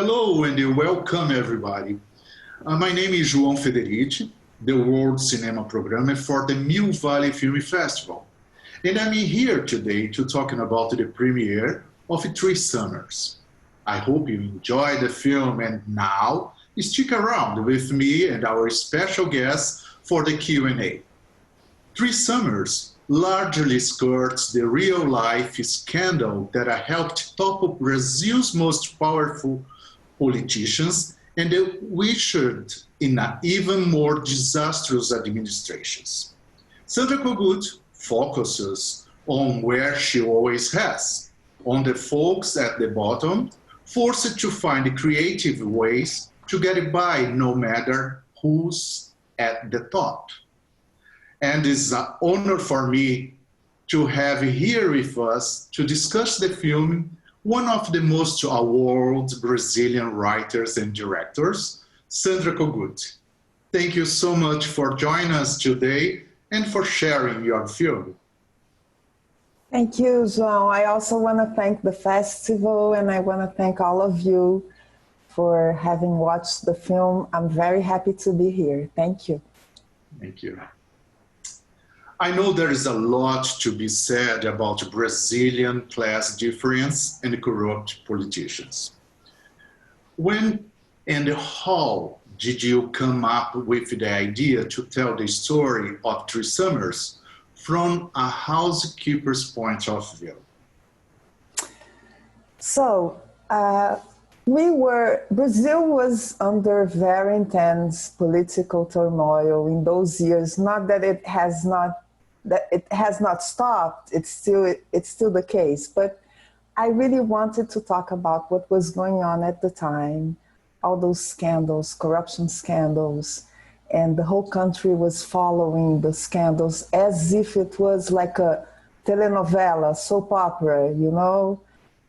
Hello and welcome everybody. My name is João Federici, the World Cinema Programmer for the Mill Valley Film Festival. And I'm here today to talk about the premiere of Three Summers. I hope you enjoy the film and now stick around with me and our special guests for the Q&A. Three Summers largely skirts the real-life scandal that helped topple Brazil's most powerful politicians and ushered in even more disastrous administrations. Sandra Kogut focuses on where she always has, on the folks at the bottom, forced to find creative ways to get by no matter who's at the top. And it's an honor for me to have here with us to discuss the film one of the most awarded Brazilian writers and directors, Sandra Kogut. Thank you so much for joining us today and for sharing your film. Thank you, João. I also want to thank the festival and I want to thank all of you for having watched the film. I'm very happy to be here. Thank you. Thank you. I know there is a lot to be said about Brazilian class difference and corrupt politicians. When and how did you come up with the idea to tell the story of Three Summers from a housekeeper's point of view? So, Brazil was under very intense political turmoil in those years. Not that it has not stopped, it's still the case. But I really wanted to talk about what was going on at the time, all those scandals, corruption scandals, and the whole country was following the scandals as if it was like a telenovela, soap opera, you know?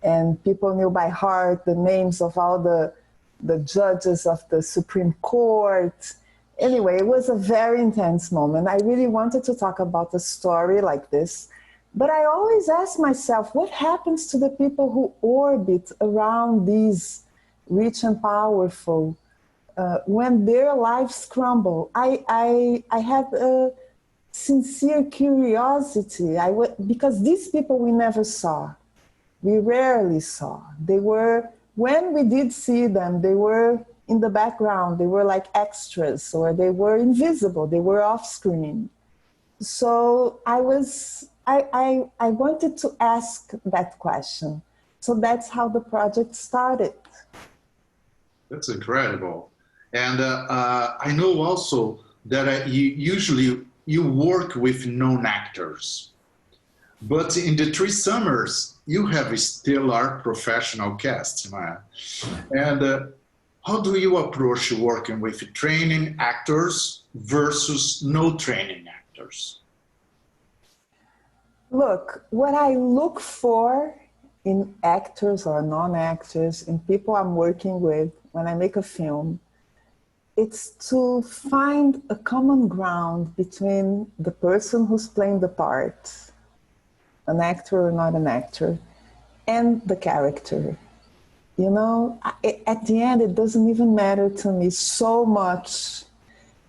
And people knew by heart the names of all the judges of the Supreme Court. Anyway, it was a very intense moment. I really wanted to talk about a story like this, but I always ask myself, what happens to the people who orbit around these rich and powerful when their lives crumble? I had a sincere curiosity because these people we never saw. We rarely saw. They were, when we did see them, they were in the background, they were like extras, or they were invisible, they were off screen. So I wanted to ask that question. So that's how the project started. That's incredible. And I know also that you work with known actors. But in the Three Summers, you have a stellar professional cast, man. And how do you approach working with training actors versus no training actors? Look, what I look for in actors or non-actors, in people I'm working with when I make a film, it's to find a common ground between the person who's playing the part, an actor or not an actor, and the character. You know, at the end, it doesn't even matter to me so much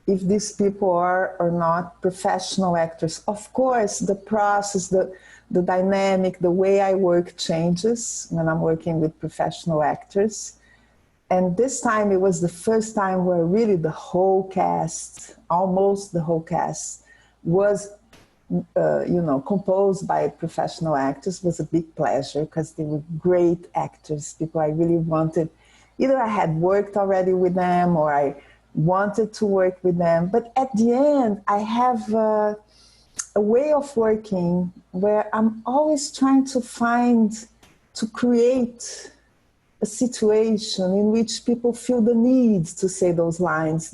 if these people are or not professional actors. Of course, the process, the dynamic, the way I work changes when I'm working with professional actors. And this time, it was the first time where really the whole cast, almost the whole cast, was composed by professional actors. Was a big pleasure because they were great actors, people I really wanted. Either I had worked already with them or I wanted to work with them. But at the end, I have a way of working where I'm always trying to create a situation in which people feel the need to say those lines,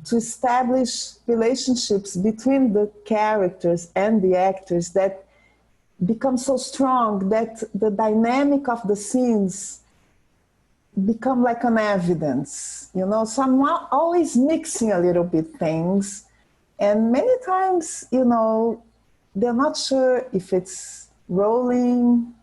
to establish relationships between the characters and the actors that become so strong that the dynamic of the scenes become like an evidence, you know? So I'm always mixing a little bit things. And many times, you know, they're not sure if it's rolling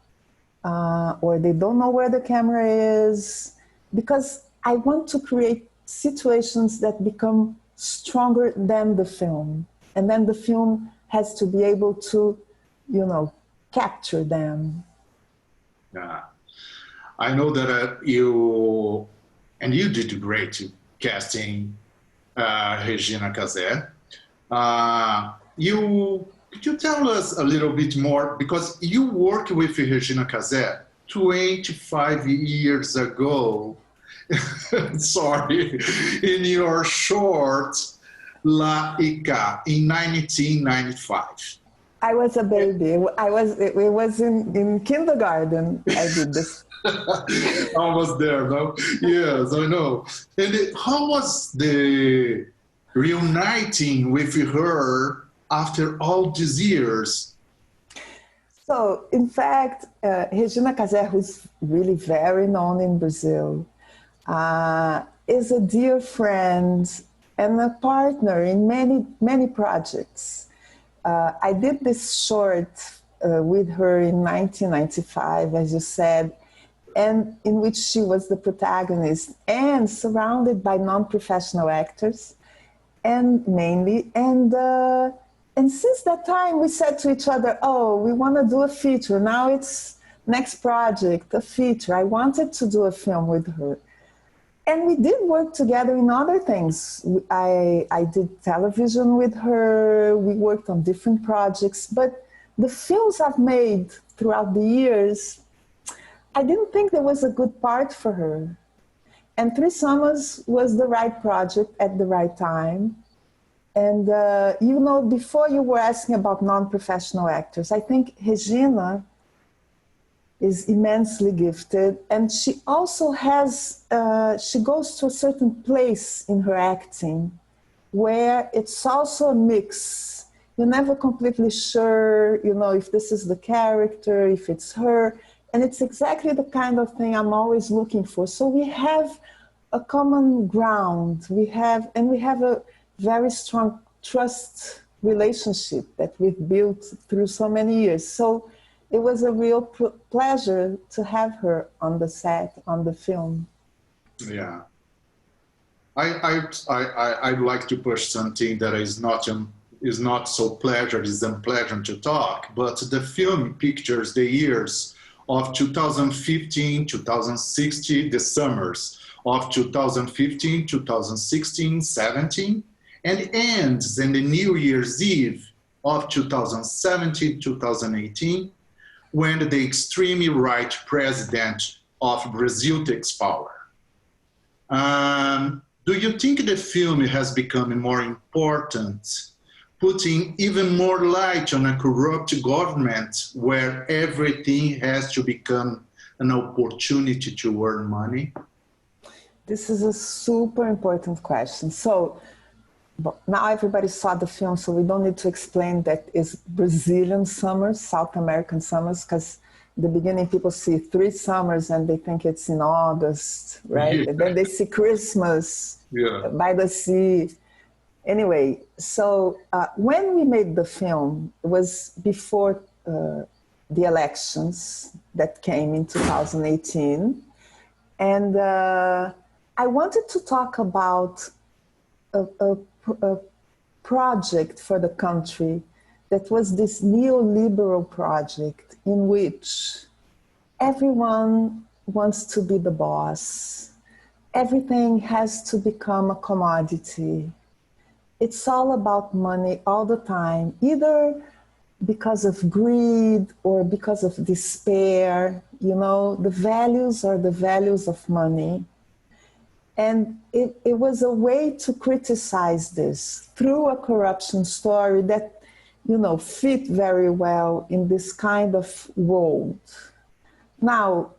or they don't know where the camera is. because I want to create situations that become stronger than the film. And then the film has to be able to, capture them. Yeah. I know that you did great casting Regina Casé. Could you tell us a little bit more, because you worked with Regina Casé 25 years ago, sorry, in your short La Ica in 1995. I was a baby. It was in kindergarten I did this. Almost there, no? Yes, I know. And how was the reuniting with her after all these years? So, in fact, Regina Casé, who's really very known in Brazil, is a dear friend and a partner in many, many projects. I did this short with her in 1995, as you said, and in which she was the protagonist and surrounded by non-professional actors, and mainly. And since that time, we said to each other, oh, we want to do a feature. Now it's next project, a feature. I wanted to do a film with her. And we did work together in other things. I did television with her. We worked on different projects. But the films I've made throughout the years, I didn't think there was a good part for her. And Three Summers was the right project at the right time. And, before you were asking about non-professional actors, I think Regina is immensely gifted. And she also has, she goes to a certain place in her acting where it's also a mix. You're never completely sure, if this is the character, if it's her. And it's exactly the kind of thing I'm always looking for. So we have a common ground. We have a very strong trust relationship that we've built through so many years. So it was a real pleasure to have her on the set, on the film. Yeah. I'd like to push something that is not so pleasant, is unpleasant to talk, but the film pictures the years of 2015, 2016, the summers of 2015, 2016, 17, and ends in the New Year's Eve of 2017, 2018, when the extremely right president of Brazil takes power. Do you think the film has become more important, putting even more light on a corrupt government where everything has to become an opportunity to earn money? This is a super important question. So now everybody saw the film, so we don't need to explain that it's Brazilian summers, South American summers, because in the beginning people see 3 summers and they think it's in August, right? Yeah. And then they see Christmas by the sea. Anyway, so when we made the film, it was before the elections that came in 2018. And I wanted to talk about a project for the country that was this neoliberal project in which everyone wants to be the boss. Everything has to become a commodity. It's all about money all the time, either because of greed or because of despair. The values are the values of money. And it was a way to criticize this through a corruption story that, fit very well in this kind of world. Now,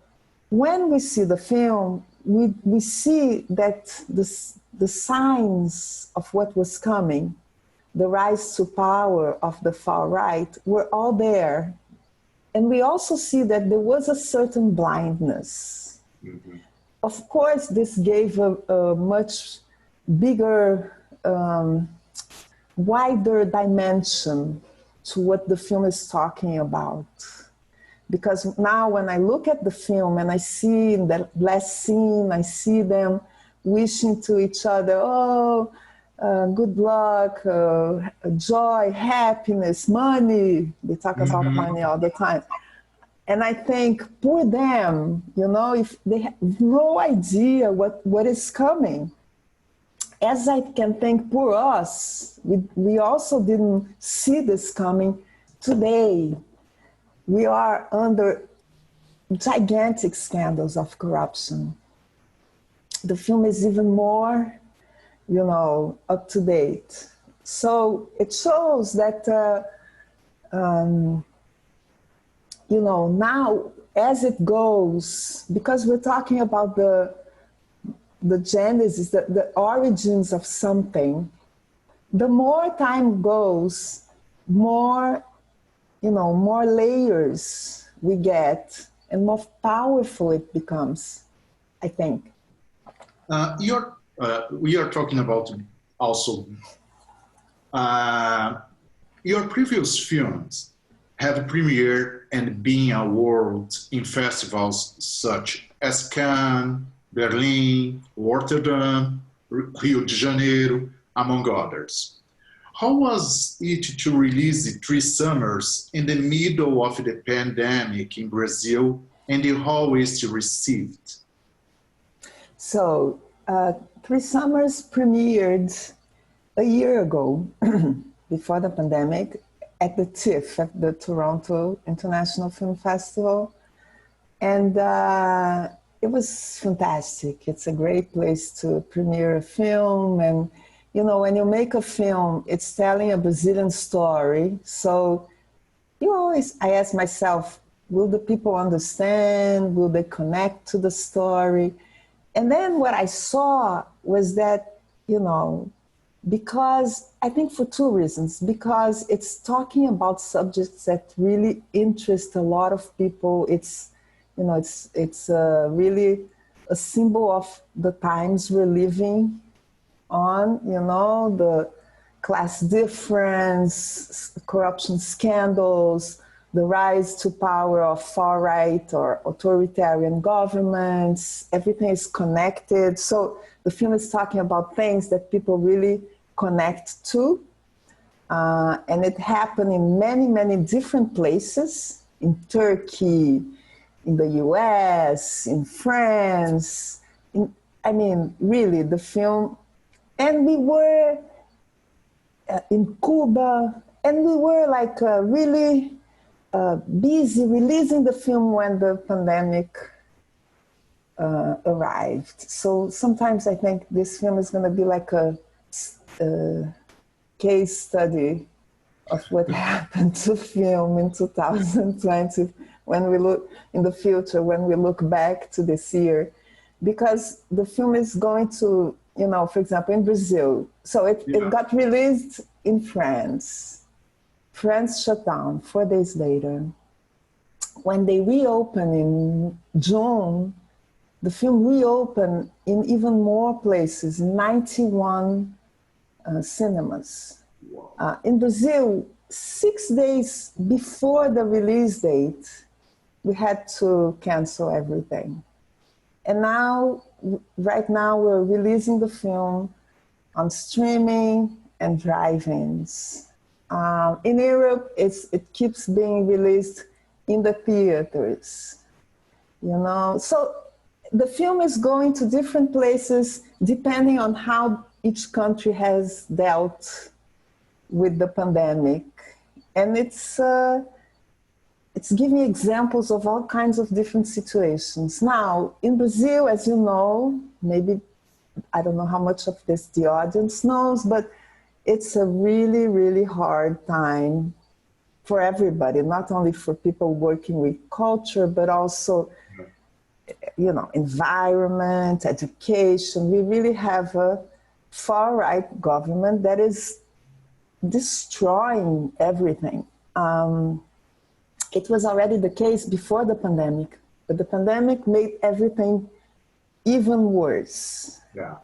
when we see the film, we see that the signs of what was coming, the rise to power of the far right, were all there. And we also see that there was a certain blindness. Mm-hmm. Of course, this gave a much bigger, wider dimension to what the film is talking about. Because now when I look at the film and I see in that last scene, I see them wishing to each other, oh, good luck, joy, happiness, money. They talk about money all the time. And I think, poor them, you know, if they have no idea what is coming. As I can think, poor us, we also didn't see this coming. Today, we are under gigantic scandals of corruption. The film is even more, you know, up to date. So it shows that, you know, now as it goes, because we're talking about the genesis, the origins of something, the more time goes, more, you know, more layers we get and more powerful it becomes, I think. We are talking about also your previous films have premiered and been awarded in festivals such as Cannes, Berlin, Rotterdam, Rio de Janeiro, among others. How was it to release the 3 Summers in the middle of the pandemic in Brazil, and how is it received? So, 3 Summers premiered a year ago, before the pandemic, at the TIFF, at the Toronto International Film Festival. And it was fantastic. It's a great place to premiere a film. And, you know, when you make a film, it's telling a Brazilian story. So I ask myself, will the people understand? Will they connect to the story? And then what I saw was that, you know, because I think for 2 reasons, because it's talking about subjects that really interest a lot of people. It's, you know, it's really a symbol of the times we're living on, you know, the class difference, corruption scandals, the rise to power of far-right or authoritarian governments. Everything is connected. So the film is talking about things that people really connect to. And it happened in many, many different places, in Turkey, in the US, in France, I mean, really, the film. And we were in Cuba, and we were like really busy releasing the film when the pandemic arrived. So sometimes I think this film is going to be like a case study of what happened to film in 2020 when we look in the future, when we look back to this year, because the film is going to, you know, for example, in Brazil. So it got released in France. France shut down 4 days later. When they reopened in June, the film reopened in even more places, 91 cinemas. Wow. In Brazil, 6 days before the release date, we had to cancel everything. And now, right now, we're releasing the film on streaming and drive-ins. In Europe, it keeps being released in the theaters, you know. So the film is going to different places depending on how each country has dealt with the pandemic. And it's giving examples of all kinds of different situations. Now, in Brazil, as you know, maybe, I don't know how much of this the audience knows, but it's a really, really hard time for everybody, not only for people working with culture, but also, you know, environment, education. We really have a far-right government that is destroying everything. It was already the case before the pandemic, but the pandemic made everything even worse. Yeah.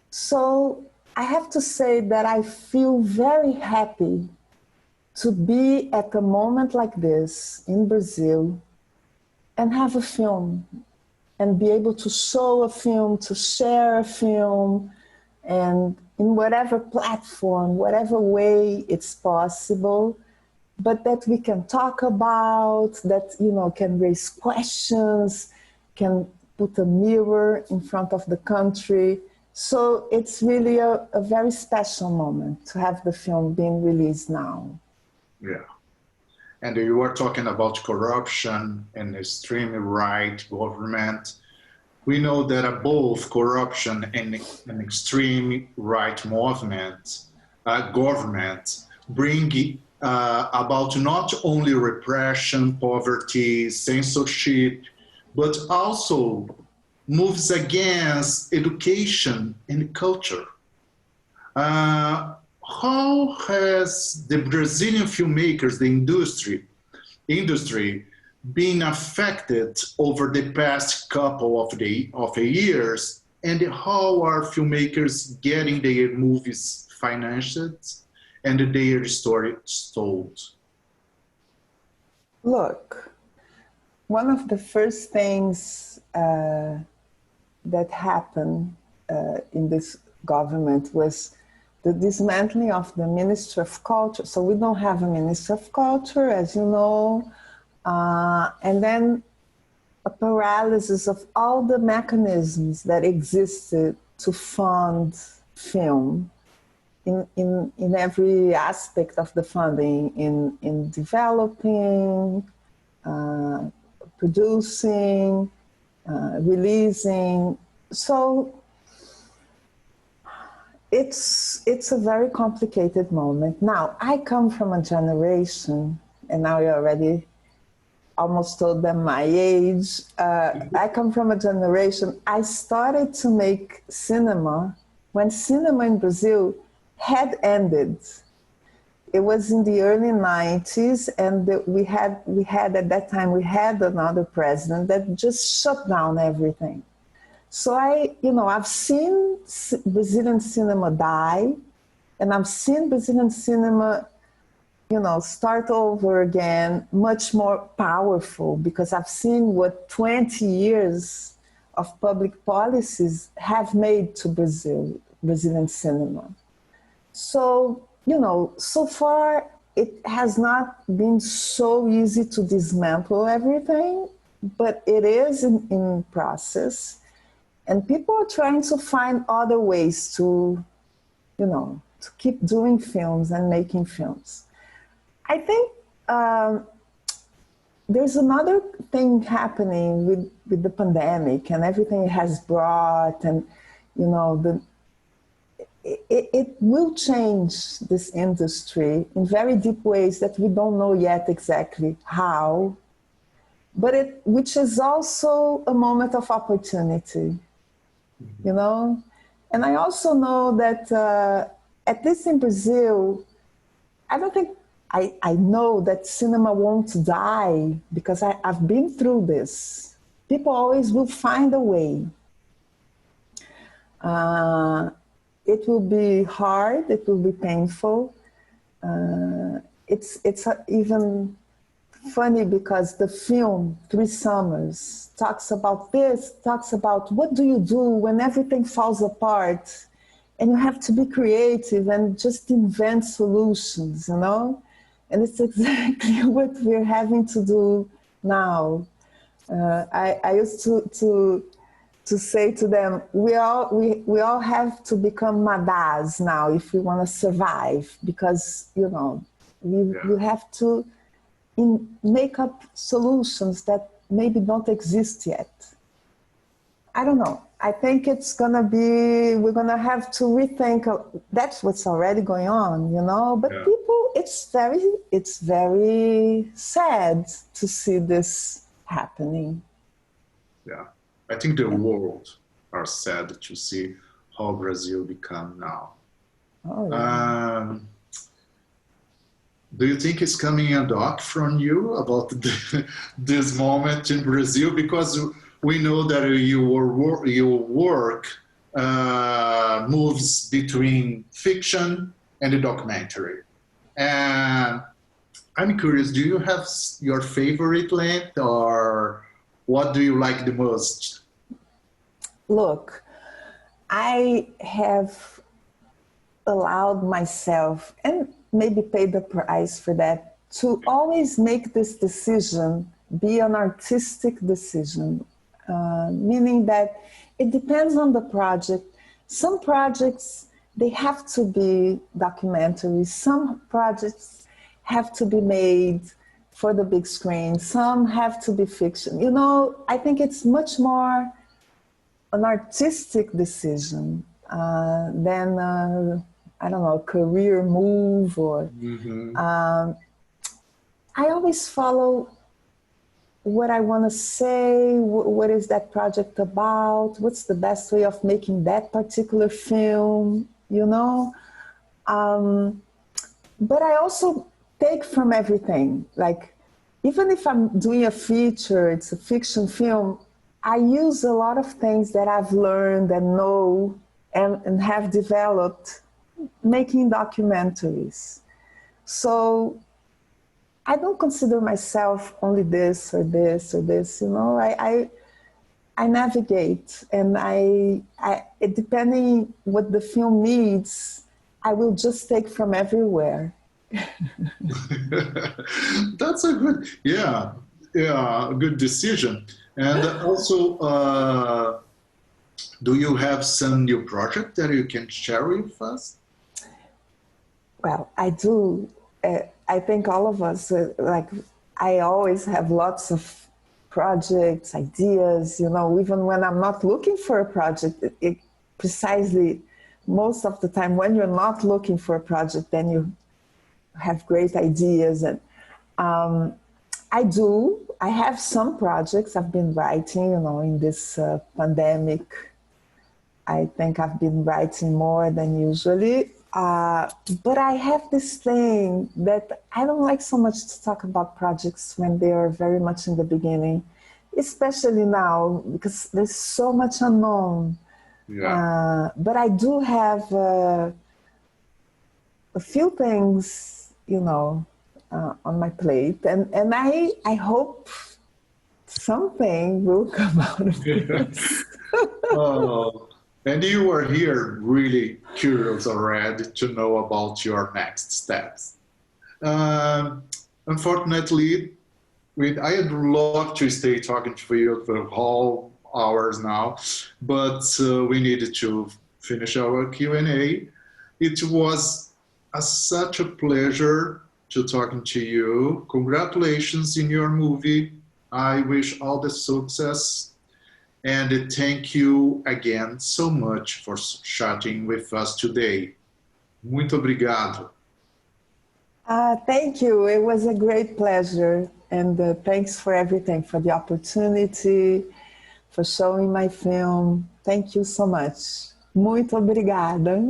So I have to say that I feel very happy to be at a moment like this in Brazil, and have a film and be able to show a film, to share a film, and in whatever platform, whatever way it's possible, but that we can talk about, that, you know, can raise questions, can put a mirror in front of the country. So it's really a very special moment to have the film being released now. Yeah. And you were talking about corruption and extreme right government. We know that both corruption and an extreme right movement, government, bring about not only repression, poverty, censorship, but also moves against education and culture. How has the Brazilian filmmakers, the industry been affected over the past couple of years, and how are filmmakers getting their movies financed and their stories told? Look, one of the first things that happened in this government was the dismantling of the Ministry of Culture. So we don't have a Ministry of Culture, as you know, and then a paralysis of all the mechanisms that existed to fund film in every aspect of the funding, in developing, producing, releasing. So it's a very complicated moment. Now, I come from a generation, and now you're already almost told them my age. I come from a generation, I started to make cinema when cinema in Brazil had ended. It was in the early 90s, and we had at that time, we had another president that just shut down everything. So I've seen Brazilian cinema die, and I've seen Brazilian cinema, start over again, much more powerful, because I've seen what 20 years of public policies have made to Brazilian cinema. So, so far it has not been so easy to dismantle everything, but it is in process. And people are trying to find other ways to keep doing films and making films. I think there's another thing happening with the pandemic and everything it has brought, and it will change this industry in very deep ways that we don't know yet exactly how, but which is also a moment of opportunity, And I also know that, at least in Brazil, I know that cinema won't die, because I've been through this. People always will find a way. It will be hard, it will be painful. It's even funny because the film, 3 Summers, talks about this, talks about what do you do when everything falls apart and you have to be creative and just invent solutions, And it's exactly what we're having to do now. I used to say to them, we all have to become Madás now if we want to survive, because we have to make up solutions that maybe don't exist yet. I don't know. I think we're gonna have to rethink. That's what's already going on, But people, it's very sad to see this happening. Yeah. I think the world are sad to see how Brazil become now. Oh, yeah. Do you think it's coming a doc from you about this moment in Brazil? Because we know that your work moves between fiction and a documentary. And I'm curious, do you have your favorite length, or What do you like the most? Look, I have allowed myself, and maybe pay the price for that, to always make this decision be an artistic decision, meaning that it depends on the project. Some projects, they have to be documentaries. Some projects have to be made for the big screen. Some have to be fiction. You know, I think it's much more an artistic decision than, I don't know, a career move or... I always follow what I want to say, what is that project about, what's the best way of making that particular film, you know? But I also take from everything. Like, even if I'm doing a feature, it's a fiction film, I use a lot of things that I've learned and know and have developed making documentaries. So I don't consider myself only this or this or this, you know. I navigate, and depending what the film needs, I will just take from everywhere. That's a good, good decision. And also, do you have some new project that you can share with us? Well, I do. I think all of us, like, I always have lots of projects, ideas, you know, even when I'm not looking for a project, precisely most of the time when you're not looking for a project, then you have great ideas. And I have some projects I've been writing, you know, in this pandemic. I think I've been writing more than usually. But I have this thing that I don't like so much to talk about projects when they are very much in the beginning, especially now, because there's so much unknown. Yeah. But I do have a few things, you know, on my plate, and I hope something will come out of this. Oh. And you are here really curious already to know about your next steps. Unfortunately, I'd love to stay talking to you for whole hours now, but we needed to finish our Q&A. It was such a pleasure to talking to you. Congratulations in your movie. I wish all the success. And thank you again so much for chatting with us today. Muito obrigado. Thank you. It was a great pleasure. And thanks for everything, for the opportunity, for showing my film. Thank you so much. Muito obrigada.